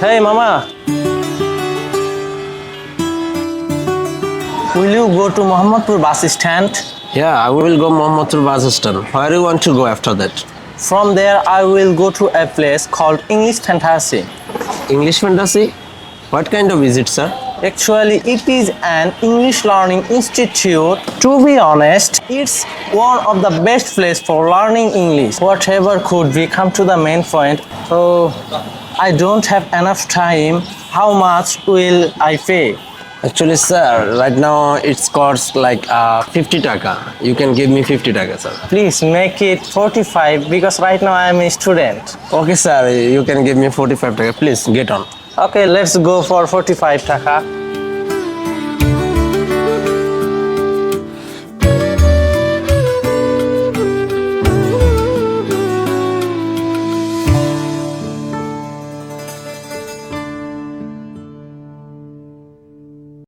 Hey, Mama. Will you go to Mohammadpur bus stand? Yeah, I will go Mohammadpur bus stand. Where do you want to go after that? From there, I will go to a place called English Fantasy. English fantasy? What kind of is it, sir? Actually, it is an English learning institute. To be honest, it's one of the best place for learning English. Whatever could we come to the main point. So, I don't have enough time. How much will I pay? Actually, sir, right now it's costs like 50 taka. You can give me 50 taka, sir. Please make it 45 because right now I am a student. Okay, sir, you can give me 45 taka. Please get on. Okay, let's go for 45 taka.